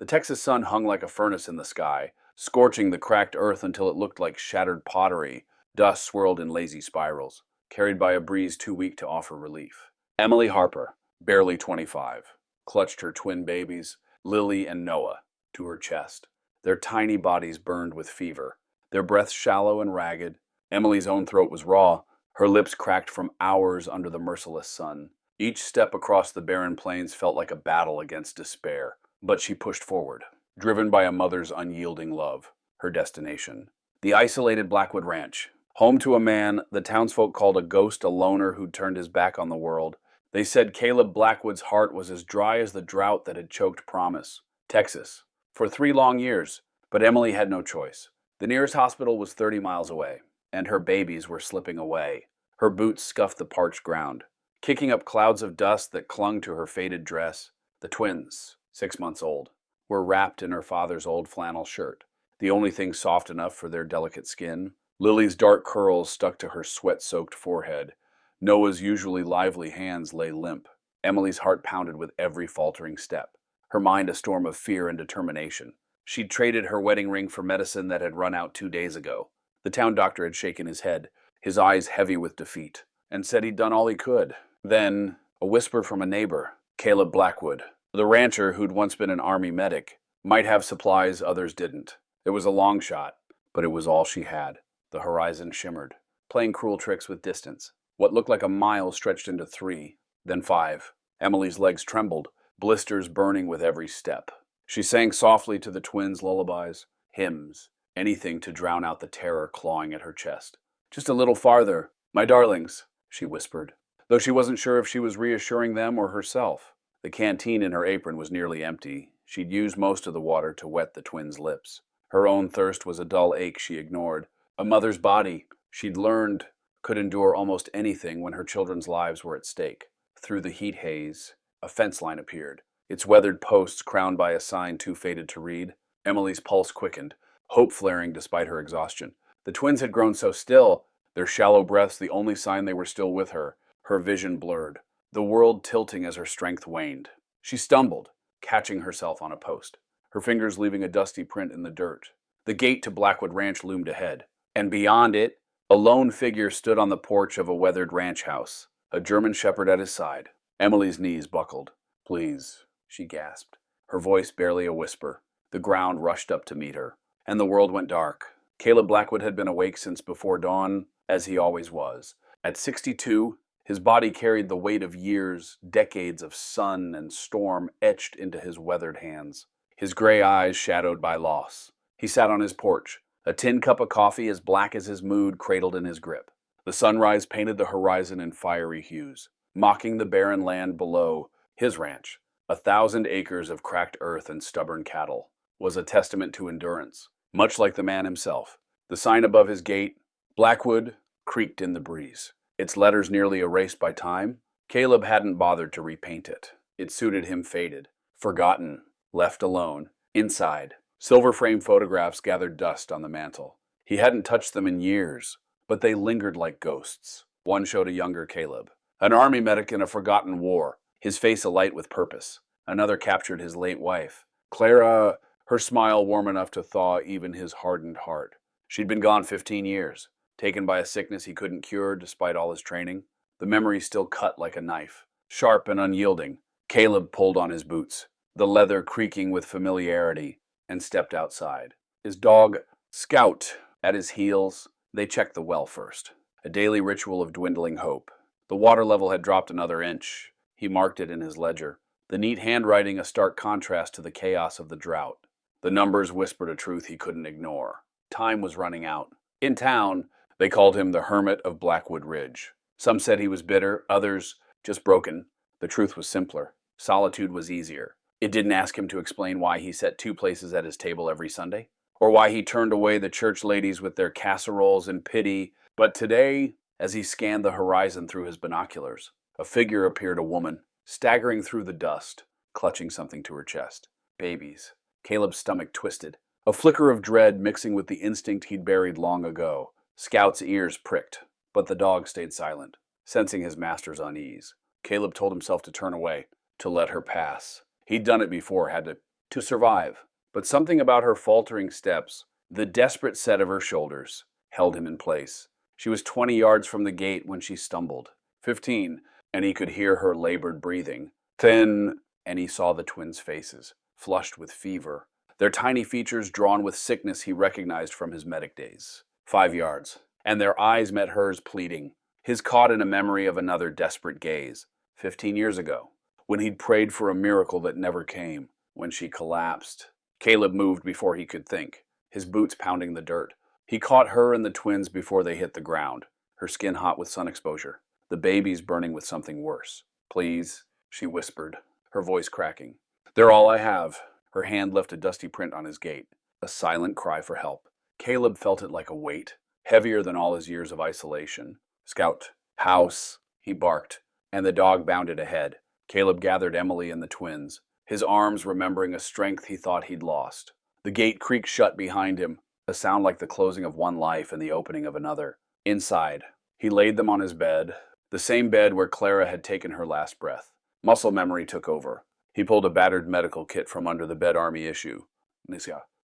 The Texas sun hung like a furnace in the sky, scorching the cracked earth until it looked like shattered pottery. Dust swirled in lazy spirals, carried by a breeze too weak to offer relief. Emily Harper, barely 25, clutched her twin babies, Lily and Noah, to her chest. Their tiny bodies burned with fever, their breaths shallow and ragged. Emily's own throat was raw, her lips cracked from hours under the merciless sun. Each step across the barren plains felt like a battle against despair, but she pushed forward, driven by a mother's unyielding love, her destination. The isolated Blackwood Ranch, home to a man the townsfolk called a ghost, a loner who'd turned his back on the world. They said Caleb Blackwood's heart was as dry as the drought that had choked promise. Texas, for 3 long years, but Emily had no choice. The nearest hospital was 30 miles away, and her babies were slipping away. Her boots scuffed the parched ground, kicking up clouds of dust that clung to her faded dress. The twins, 6 months old, were wrapped in her father's old flannel shirt, the only thing soft enough for their delicate skin. Lily's dark curls stuck to her sweat-soaked forehead. Noah's usually lively hands lay limp. Emily's heart pounded with every faltering step, her mind a storm of fear and determination. She'd traded her wedding ring for medicine that had run out 2 days ago. The town doctor had shaken his head, his eyes heavy with defeat, and said he'd done all he could. Then, a whisper from a neighbor, Caleb Blackwood, the rancher who'd once been an army medic, might have supplies others didn't. It was a long shot, but it was all she had. The horizon shimmered, playing cruel tricks with distance. What looked like a mile stretched into 3, then 5. Emily's legs trembled, blisters burning with every step. She sang softly to the twins' lullabies, hymns, anything to drown out the terror clawing at her chest. "Just a little farther, my darlings," she whispered, though she wasn't sure if she was reassuring them or herself. The canteen in her apron was nearly empty. She'd used most of the water to wet the twins' lips. Her own thirst was a dull ache she ignored. A mother's body, she'd learned, could endure almost anything when her children's lives were at stake. Through the heat haze, a fence line appeared, its weathered posts crowned by a sign too faded to read. Emily's pulse quickened, hope flaring despite her exhaustion. The twins had grown so still, their shallow breaths the only sign they were still with her. Her vision blurred, the world tilting as her strength waned. She stumbled, catching herself on a post, her fingers leaving a dusty print in the dirt. The gate to Blackwood Ranch loomed ahead, and beyond it, a lone figure stood on the porch of a weathered ranch house, a German shepherd at his side. Emily's knees buckled. "Please," she gasped, her voice barely a whisper. The ground rushed up to meet her, and the world went dark. Caleb Blackwood had been awake since before dawn, as he always was. At 62, his body carried the weight of years, decades of sun and storm etched into his weathered hands, his gray eyes shadowed by loss. He sat on his porch, a tin cup of coffee as black as his mood cradled in his grip. The sunrise painted the horizon in fiery hues, mocking the barren land below. His ranch, 1,000 acres of cracked earth and stubborn cattle, was a testament to endurance, much like the man himself. The sign above his gate, Blackwood, creaked in the breeze, its letters nearly erased by time. Caleb hadn't bothered to repaint it. It suited him faded, forgotten, left alone. Inside, silver-framed photographs gathered dust on the mantel. He hadn't touched them in years, but they lingered like ghosts. One showed a younger Caleb, an army medic in a forgotten war, his face alight with purpose. Another captured his late wife, Clara, her smile warm enough to thaw even his hardened heart. She'd been gone 15 years, taken by a sickness he couldn't cure despite all his training. The memory still cut like a knife, sharp and unyielding. Caleb pulled on his boots, the leather creaking with familiarity, and stepped outside. His dog, Scout, at his heels. They checked the well first, a daily ritual of dwindling hope. The water level had dropped another inch. He marked it in his ledger, the neat handwriting a stark contrast to the chaos of the drought. The numbers whispered a truth he couldn't ignore. Time was running out. In town, they called him the Hermit of Blackwood Ridge. Some said he was bitter, others just broken. The truth was simpler. Solitude was easier. It didn't ask him to explain why he set 2 places at his table every Sunday, or why he turned away the church ladies with their casseroles in pity. But today, as he scanned the horizon through his binoculars, a figure appeared, a woman, staggering through the dust, clutching something to her chest. Babies. Caleb's stomach twisted, a flicker of dread mixing with the instinct he'd buried long ago. Scout's ears pricked, but the dog stayed silent, sensing his master's unease. Caleb told himself to turn away, to let her pass. He'd done it before, had to to survive. But something about her faltering steps, the desperate set of her shoulders, held him in place. She was 20 yards from the gate when she stumbled. 15, and he could hear her labored breathing. Then, and he saw the twins' faces, flushed with fever, their tiny features drawn with sickness he recognized from his medic days. 5 yards, and their eyes met hers pleading, his caught in a memory of another desperate gaze. 15 years ago, when he'd prayed for a miracle that never came, when she collapsed. Caleb moved before he could think, his boots pounding the dirt. He caught her and the twins before they hit the ground, her skin hot with sun exposure, the babies burning with something worse. Please, she whispered, her voice cracking. They're all I have. Her hand left a dusty print on his gate, a silent cry for help. Caleb felt it like a weight, heavier than all his years of isolation. Scout, house, he barked, and the dog bounded ahead. Caleb gathered Emily and the twins, his arms remembering a strength he thought he'd lost. The gate creaked shut behind him, a sound like the closing of one life and the opening of another. Inside, he laid them on his bed, the same bed where Clara had taken her last breath. Muscle memory took over. He pulled a battered medical kit from under the bed army issue.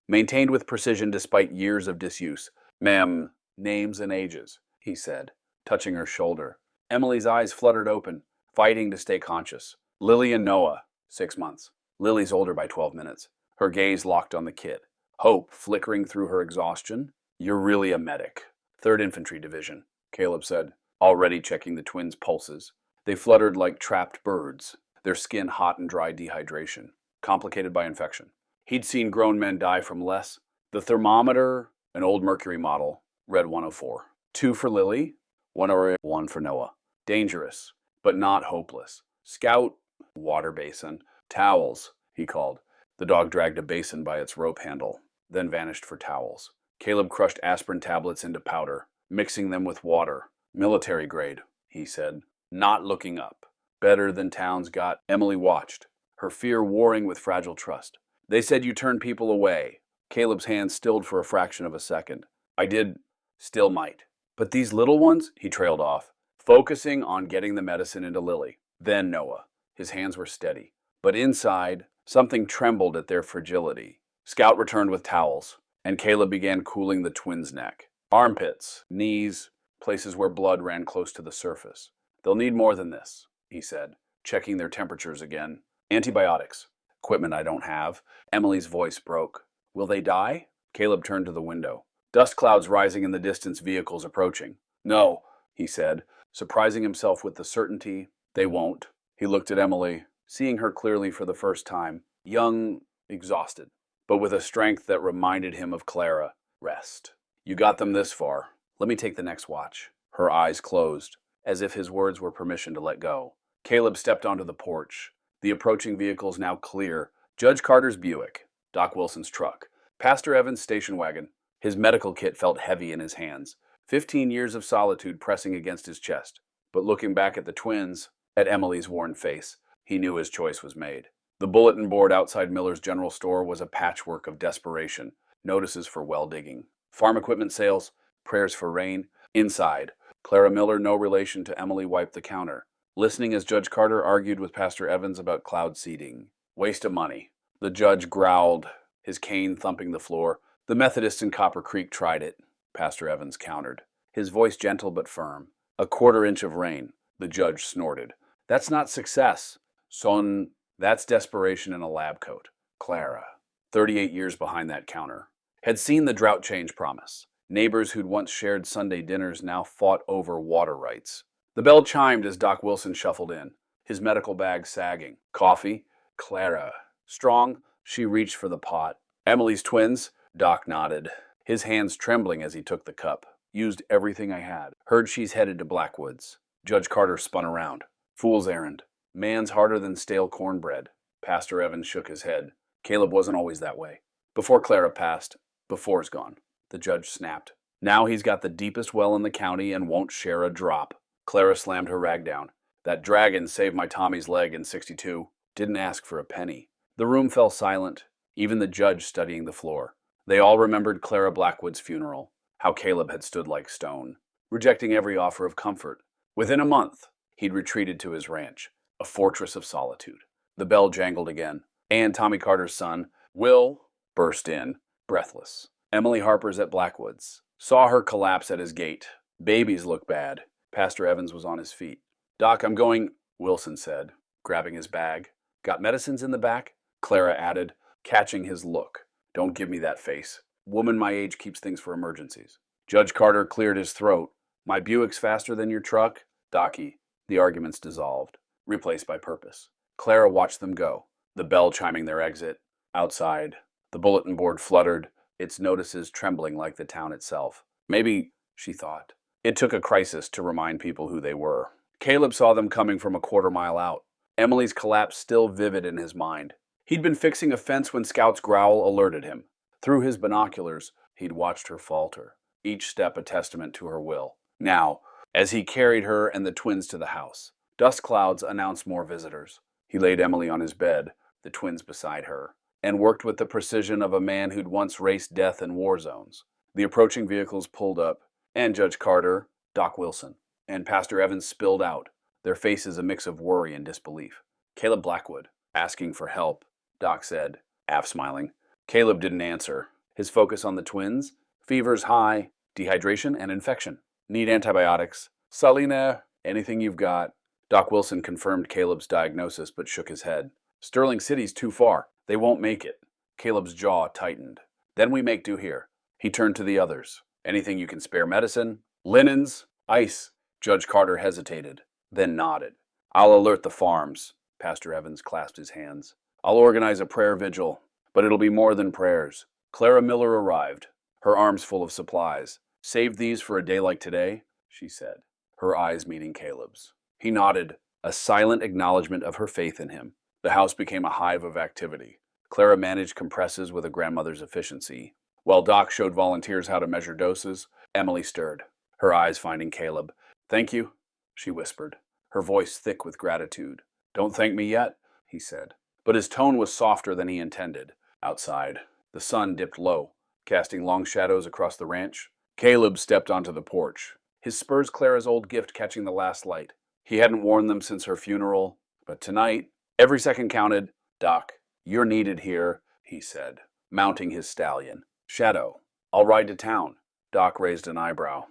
Maintained with precision despite years of disuse. Ma'am, names and ages, he said, touching her shoulder. Emily's eyes fluttered open, fighting to stay conscious. Lily and Noah, 6 months. Lily's older by 12 minutes. Her gaze locked on the kit. Hope flickering through her exhaustion. You're really a medic. 3rd Infantry Division, Caleb said, already checking the twins' pulses. They fluttered like trapped birds, their skin hot and dry dehydration, complicated by infection. He'd seen grown men die from less. The thermometer, an old Mercury model, read 104. 2 for Lily, 101 for Noah. Dangerous, but not hopeless. Scout, water basin. Towels, he called. The dog dragged a basin by its rope handle, then vanished for towels. Caleb crushed aspirin tablets into powder, mixing them with water. Military grade, he said, not looking up. Better than Towns got. Emily watched, her fear warring with fragile trust. They said you turn people away. Caleb's hand stilled for a fraction of a second. I did. Still might. But these little ones, he trailed off, focusing on getting the medicine into Lily. Then Noah. His hands were steady. But inside, something trembled at their fragility. Scout returned with towels, and Caleb began cooling the twins' neck. Armpits, knees, places where blood ran close to the surface. They'll need more than this, he said, checking their temperatures again. Antibiotics. Equipment I don't have. Emily's voice broke. Will they die? Caleb turned to the window. Dust clouds rising in the distance, vehicles approaching. No, he said, surprising himself with the certainty. They won't. He looked at Emily, seeing her clearly for the first time, young, exhausted, but with a strength that reminded him of Clara. Rest. You got them this far. Let me take the next watch. Her eyes closed, as if his words were permission to let go. Caleb stepped onto the porch. The approaching vehicles now clear. Judge Carter's Buick, Doc Wilson's truck, Pastor Evans' station wagon. His medical kit felt heavy in his hands, 15 years of solitude pressing against his chest. But looking back at the twins, at Emily's worn face, he knew his choice was made. The bulletin board outside Miller's General Store was a patchwork of desperation, notices for well digging, farm equipment sales, prayers for rain. Inside, Clara Miller, no relation to Emily, wiped the counter, listening as Judge Carter argued with Pastor Evans about cloud seeding. Waste of money. The judge growled, his cane thumping the floor. The Methodists in Copper Creek tried it, Pastor Evans countered, his voice gentle but firm. A 1/4 inch of rain, the judge snorted. That's not success. Son, that's desperation in a lab coat. Clara, 38 years behind that counter, had seen the drought change promise. Neighbors who'd once shared Sunday dinners now fought over water rights. The bell chimed as Doc Wilson shuffled in, his medical bag sagging. Coffee? Clara. Strong? She reached for the pot. Emily's twins? Doc nodded, his hands trembling as he took the cup. Used everything I had. Heard she's headed to Blackwood's. Judge Carter spun around. Fool's errand. Man's harder than stale cornbread. Pastor Evans shook his head. Caleb wasn't always that way. Before Clara passed, before's gone. The judge snapped. Now he's got the deepest well in the county and won't share a drop. Clara slammed her rag down. That dragon saved my Tommy's leg in '62. Didn't ask for a penny. The room fell silent, even the judge studying the floor. They all remembered Clara Blackwood's funeral, how Caleb had stood like stone, rejecting every offer of comfort. Within a month, he'd retreated to his ranch, a fortress of solitude. The bell jangled again, and Tommy Carter's son, Will burst in, breathless. Emily Harper's at Blackwood's. Saw her collapse at his gate. Babies look bad. Pastor Evans was on his feet. Doc, I'm going, Wilson said, grabbing his bag. Got medicines in the back? Clara added, catching his look. Don't give me that face. Woman my age keeps things for emergencies. Judge Carter cleared his throat. My Buick's faster than your truck? Docky. The arguments dissolved, replaced by purpose. Clara watched them go, the bell chiming their exit. Outside, the bulletin board fluttered, its notices trembling like the town itself. Maybe, she thought, it took a crisis to remind people who they were. Caleb saw them coming from a quarter-mile out, Emily's collapse still vivid in his mind. He'd been fixing a fence when Scout's growl alerted him. Through his binoculars, he'd watched her falter, each step a testament to her will. Now, as he carried her and the twins to the house, dust clouds announced more visitors. He laid Emily on his bed, the twins beside her, and worked with the precision of a man who'd once raced death in war zones. The approaching vehicles pulled up, and Judge Carter, Doc Wilson, and Pastor Evans spilled out, their faces a mix of worry and disbelief. Caleb Blackwood, asking for help, Doc said, half smiling. Caleb didn't answer. His focus on the twins, fevers high, dehydration, and infection. Need antibiotics. Salina, anything you've got. Doc Wilson confirmed Caleb's diagnosis but shook his head. Sterling City's too far. They won't make it. Caleb's jaw tightened. Then we make do here. He turned to the others. Anything you can spare medicine? Linens? Ice? Judge Carter hesitated, then nodded. I'll alert the farms. Pastor Evans clasped his hands. I'll organize a prayer vigil, but it'll be more than prayers. Clara Miller arrived, her arms full of supplies. Saved these for a day like today, she said, her eyes meeting Caleb's. He nodded, a silent acknowledgement of her faith in him. The house became a hive of activity. Clara managed compresses with a grandmother's efficiency. While Doc showed volunteers how to measure doses, Emily stirred, her eyes finding Caleb. Thank you, she whispered, her voice thick with gratitude. Don't thank me yet, he said. But his tone was softer than he intended. Outside, the sun dipped low, casting long shadows across the ranch. Caleb stepped onto the porch, his spurs Clara's old gift catching the last light. He hadn't worn them since her funeral, but tonight, every second counted. Doc, you're needed here, he said, mounting his stallion. Shadow, I'll ride to town. Doc raised an eyebrow.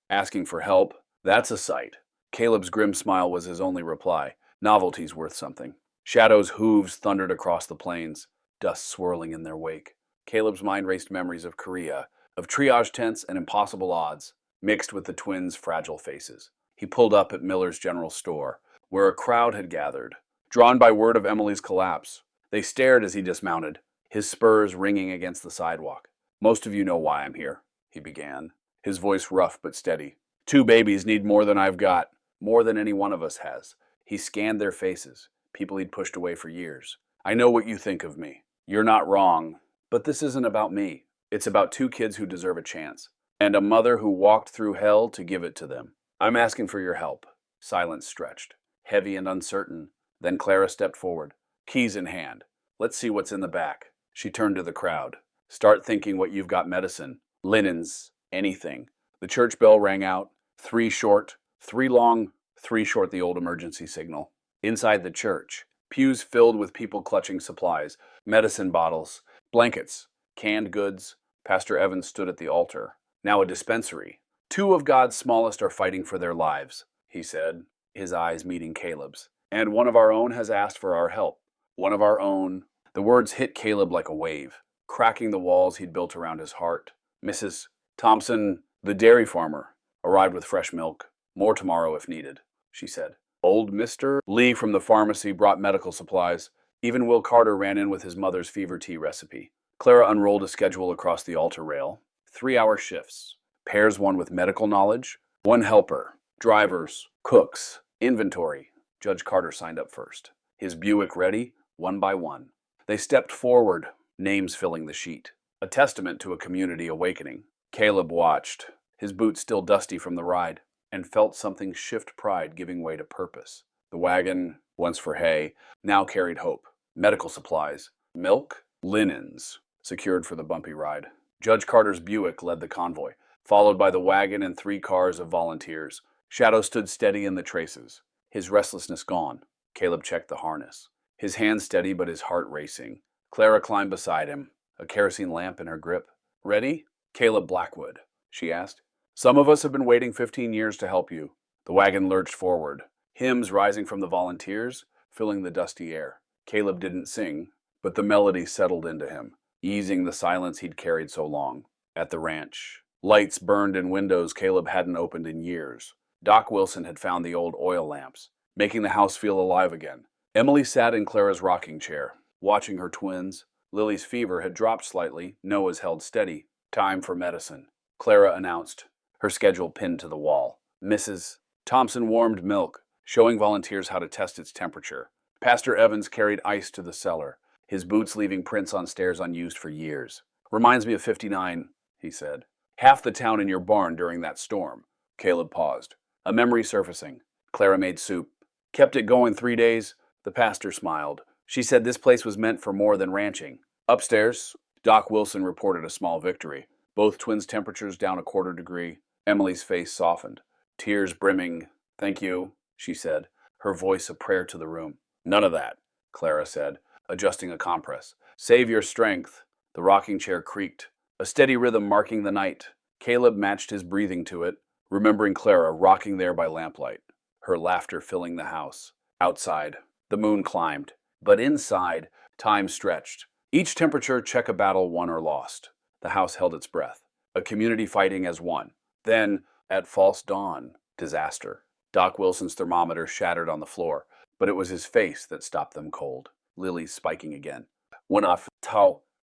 Asking for help? That's a sight. Caleb's grim smile was his only reply. Novelty's worth something. Shadow's hooves thundered across the plains, dust swirling in their wake. Caleb's mind raced memories of Korea, of triage tents and impossible odds, mixed with the twins' fragile faces. He pulled up at Miller's General Store, where a crowd had gathered, drawn by word of Emily's collapse. They stared as he dismounted, his spurs ringing against the sidewalk. Most of you know why I'm here, he began, his voice rough but steady. 2 babies need more than I've got, more than any one of us has. He scanned their faces, people he'd pushed away for years. I know what you think of me. You're not wrong, but this isn't about me. It's about 2 kids who deserve a chance, and a mother who walked through hell to give it to them. I'm asking for your help. Silence stretched, heavy and uncertain. Then Clara stepped forward, keys in hand. Let's see what's in the back. She turned to the crowd. Start thinking what you've got medicine, linens, anything. The church bell rang out. 3 short, 3 long, 3 short, the old emergency signal. Inside the church, pews filled with people clutching supplies, medicine bottles, blankets, canned goods. Pastor Evans stood at the altar. Now a dispensary. 2 of God's smallest are fighting for their lives, he said, his eyes meeting Caleb's. And one of our own has asked for our help. One of our own. The words hit Caleb like a wave, cracking the walls he'd built around his heart. Mrs. Thompson, the dairy farmer, arrived with fresh milk. More tomorrow if needed, she said. Old Mr. Lee from the pharmacy brought medical supplies. Even Will Carter ran in with his mother's fever tea recipe. Clara unrolled a schedule across the altar rail. 3-hour shifts. Pairs 1 with medical knowledge, 1 helper, drivers, cooks, inventory. Judge Carter signed up first. His Buick ready, 1 by 1. They stepped forward, names filling the sheet. A testament to a community awakening. Caleb watched, his boots still dusty from the ride, and felt something shift pride giving way to purpose. The wagon, once for hay, now carried hope. Medical supplies, milk, linens, secured for the bumpy ride. Judge Carter's Buick led the convoy, followed by the wagon and 3 cars of volunteers. Shadow stood steady in the traces, his restlessness gone. Caleb checked the harness, his hands steady but his heart racing. Clara climbed beside him, a kerosene lamp in her grip. Ready? Caleb Blackwood, she asked. Some of us have been waiting 15 years to help you. The wagon lurched forward, hymns rising from the volunteers, filling the dusty air. Caleb didn't sing, but the melody settled into him, easing the silence he'd carried so long. At the ranch, lights burned in windows Caleb hadn't opened in years. Doc Wilson had found the old oil lamps, making the house feel alive again. Emily sat in Clara's rocking chair, watching her twins. Lily's fever had dropped slightly, Noah's held steady. Time for medicine, Clara announced, her schedule pinned to the wall. Mrs. Thompson warmed milk, showing volunteers how to test its temperature. Pastor Evans carried ice to the cellar, his boots leaving prints on stairs unused for years. Reminds me of '59, he said. Half the town in your barn during that storm. Caleb paused. A memory surfacing. Clara made soup. Kept it going 3 days. The pastor smiled. She said this place was meant for more than ranching. Upstairs, Doc Wilson reported a small victory. Both twins' temperatures down a quarter degree. Emily's face softened. Tears brimming. Thank you, she said, her voice a prayer to the room. None of that, Clara said, adjusting a compress. Save your strength. The rocking chair creaked, a steady rhythm marking the night. Caleb matched his breathing to it, remembering Clara rocking there by lamplight, her laughter filling the house. Outside, the moon climbed, but inside, time stretched. Each temperature check a battle won or lost. The house held its breath, a community fighting as one. Then, at false dawn, disaster. Doc Wilson's thermometer shattered on the floor, but it was his face that stopped them cold. Lily's spiking again. Went off.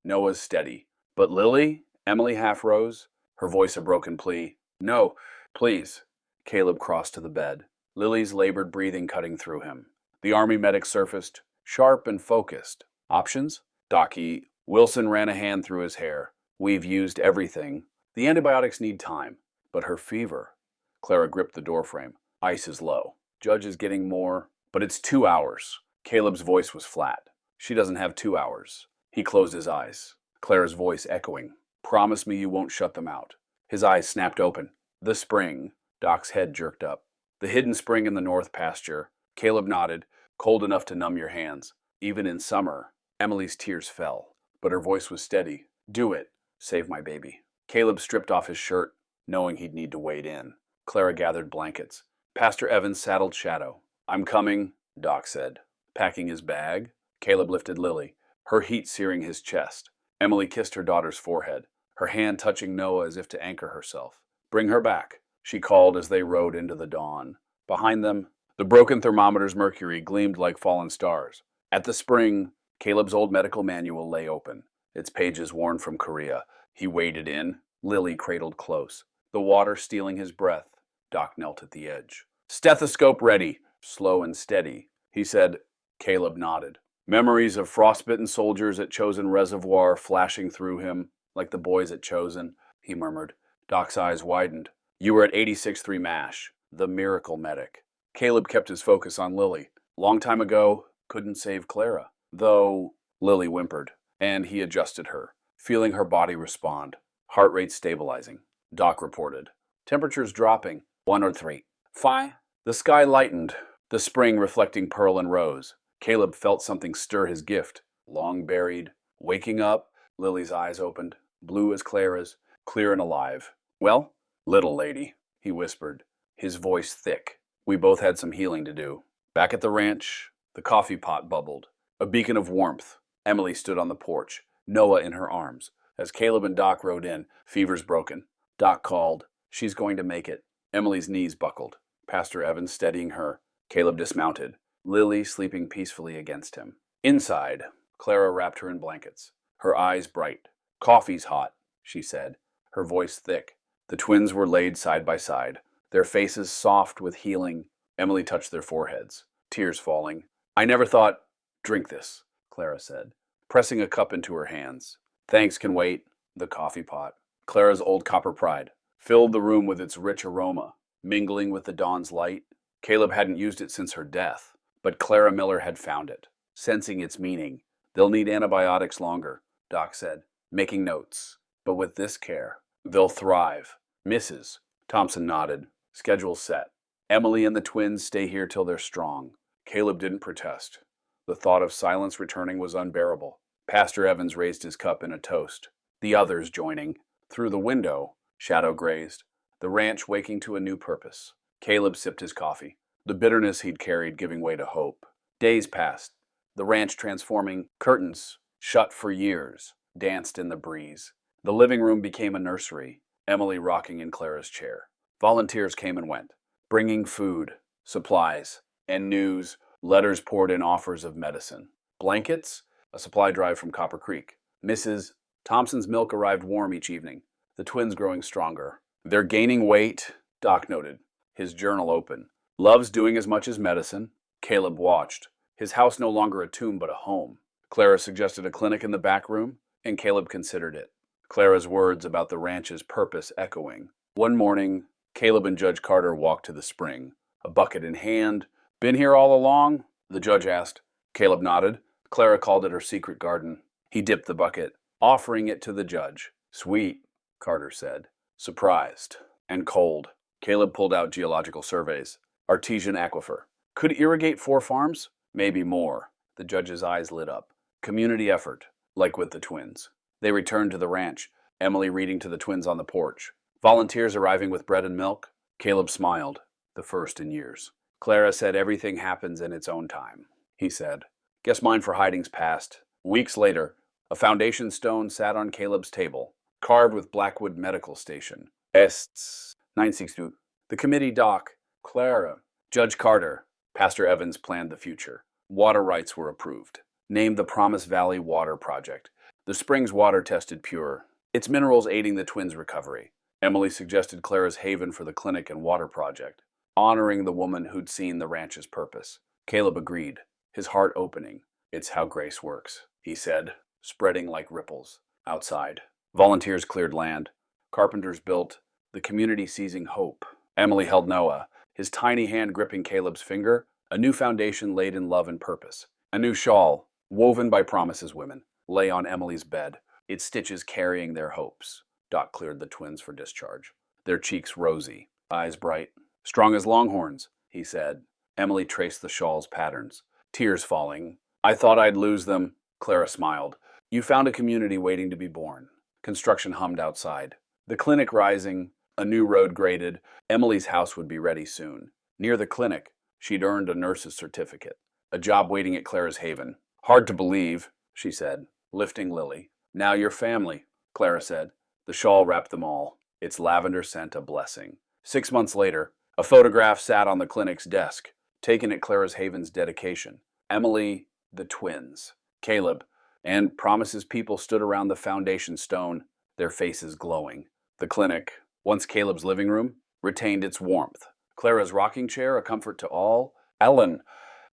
Noah's steady. But Lily? Emily half rose, her voice a broken plea. No, please. Caleb crossed to the bed, Lily's labored breathing cutting through him. The army medic surfaced, sharp and focused. Options? Docky. Wilson ran a hand through his hair. We've used everything. The antibiotics need time. But her fever. Clara gripped the doorframe. Ice is low. Judge is getting more. But it's 2 hours. Caleb's voice was flat. She doesn't have 2 hours. He closed his eyes. Clara's voice echoing. Promise me you won't shut them out. His eyes snapped open. The spring. Doc's head jerked up. The hidden spring in the north pasture. Caleb nodded, cold enough to numb your hands. Even in summer. Emily's tears fell, but her voice was steady. Do it. Save my baby. Caleb stripped off his shirt, knowing he'd need to wade in. Clara gathered blankets. Pastor Evans saddled Shadow. I'm coming, Doc said. Packing his bag, Caleb lifted Lily, her heat searing his chest. Emily kissed her daughter's forehead, her hand touching Noah as if to anchor herself. Bring her back, she called as they rode into the dawn. Behind them, the broken thermometer's mercury gleamed like fallen stars. At the spring, Caleb's old medical manual lay open, its pages worn from Korea. He waded in, Lily cradled close, the water stealing his breath. Doc knelt at the edge. Stethoscope ready, slow and steady, he said. Caleb nodded. Memories of frostbitten soldiers at Chosen Reservoir flashing through him, like the boys at Chosen, he murmured. Doc's eyes widened. You were at 86-3 MASH, the miracle medic. Caleb kept his focus on Lily. Long time ago, couldn't save Clara. Though, Lily whimpered, and he adjusted her, feeling her body respond. Heart rate stabilizing. Doc reported. Temperatures dropping. 1 or 3. 5. The sky lightened, the spring reflecting pearl and rose. Caleb felt something stir his gift, long buried. Waking up, Lily's eyes opened, blue as Clara's, clear and alive. Well, little lady, he whispered, his voice thick. We both had some healing to do. Back at the ranch, the coffee pot bubbled, a beacon of warmth. Emily stood on the porch, Noah in her arms. As Caleb and Doc rode in, fever's broken. Doc called, she's going to make it. Emily's knees buckled, Pastor Evans steadying her. Caleb dismounted, Lily sleeping peacefully against him. Inside, Clara wrapped her in blankets, her eyes bright. Coffee's hot, she said, her voice thick. The twins were laid side by side, their faces soft with healing. Emily touched their foreheads, tears falling. I never thought... Drink this, Clara said, pressing a cup into her hands. Thanks can wait. The coffee pot, Clara's old copper pride, filled the room with its rich aroma, mingling with the dawn's light. Caleb hadn't used it since her death, but Clara Miller had found it, sensing its meaning. They'll need antibiotics longer, Doc said, making notes. But with this care, they'll thrive. Mrs. Thompson nodded. Schedule set. Emily and the twins stay here till they're strong. Caleb didn't protest. The thought of silence returning was unbearable. Pastor Evans raised his cup in a toast, the others joining. Through the window, shadow grazed, the ranch waking to a new purpose. Caleb sipped his coffee, the bitterness he'd carried giving way to hope. Days passed, the ranch transforming. Curtains, shut for years, danced in the breeze. The living room became a nursery, Emily rocking in Clara's chair. Volunteers came and went, bringing food, supplies, and news. Letters poured in offers of medicine. Blankets, a supply drive from Copper Creek. Mrs. Thompson's milk arrived warm each evening, the twins growing stronger. They're gaining weight, Doc noted, his journal open. Loves doing as much as medicine. Caleb watched, his house no longer a tomb but a home. Clara suggested a clinic in the back room, and Caleb considered it. Clara's words about the ranch's purpose echoing. One morning, Caleb and Judge Carter walked to the spring, a bucket in hand. Been here all along? The judge asked. Caleb nodded. Clara called it her secret garden. He dipped the bucket, offering it to the judge. Sweet, Carter said, surprised and cold. Caleb pulled out geological surveys. Artesian aquifer. Could irrigate 4 farms? Maybe more. The judge's eyes lit up. Community effort, like with the twins. They returned to the ranch, Emily reading to the twins on the porch. Volunteers arriving with bread and milk. Caleb smiled, the first in years. Clara said everything happens in its own time, he said. Guess mine for hiding's past. Weeks later, a foundation stone sat on Caleb's table, carved with Blackwood Medical Station. Ests 962. The committee doc, Clara, Judge Carter, Pastor Evans planned the future. Water rights were approved. Named the Promise Valley Water Project. The spring's water tested pure, its minerals aiding the twins' recovery. Emily suggested Clara's haven for the clinic and water project, honoring the woman who'd seen the ranch's purpose. Caleb agreed, his heart opening. It's how grace works, he said, spreading like ripples. Outside, volunteers cleared land. Carpenters built, the community seizing hope. Emily held Noah, his tiny hand gripping Caleb's finger, a new foundation laid in love and purpose. A new shawl, woven by Promise's women, lay on Emily's bed, its stitches carrying their hopes. Doc cleared the twins for discharge, their cheeks rosy, eyes bright. Strong as longhorns, he said. Emily traced the shawl's patterns, tears falling. I thought I'd lose them, Clara smiled. You found a community waiting to be born. Construction hummed outside. The clinic rising, a new road graded. Emily's house would be ready soon. Near the clinic, she'd earned a nurse's certificate, a job waiting at Clara's haven. Hard to believe, she said, lifting Lily. Now you're family, Clara said. The shawl wrapped them all, its lavender scent a blessing. 6 months later, a photograph sat on the clinic's desk, taken at Clara's haven's dedication. Emily, the twins, Caleb, and Promise's people stood around the foundation stone, their faces glowing. The clinic, once Caleb's living room, retained its warmth. Clara's rocking chair, a comfort to all. Ellen,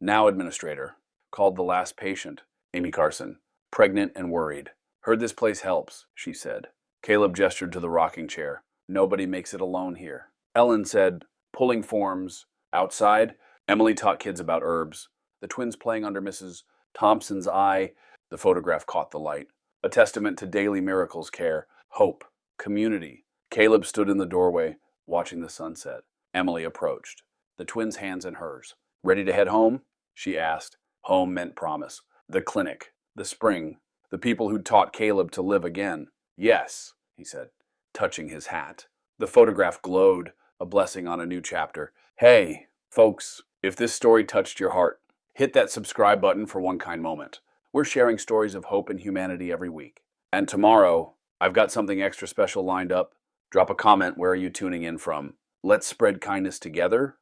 now administrator, called the last patient, Amy Carson, pregnant and worried. Heard this place helps, she said. Caleb gestured to the rocking chair. Nobody makes it alone here. Ellen said, pulling forms. Outside, Emily taught kids about herbs. The twins playing under Mrs. Thompson's eye. The photograph caught the light. A testament to daily miracles care, hope, community. Caleb stood in the doorway, watching the sunset. Emily approached, the twins' hands in hers. Ready to head home? She asked. Home meant promise. The clinic, the spring, the people who'd taught Caleb to live again. Yes, he said, touching his hat. The photograph glowed, a blessing on a new chapter. Hey, folks, if this story touched your heart, hit that subscribe button for One Kind Moment. We're sharing stories of hope and humanity every week. And tomorrow, I've got something extra special lined up. Drop a comment, where are you tuning in from? Let's spread kindness together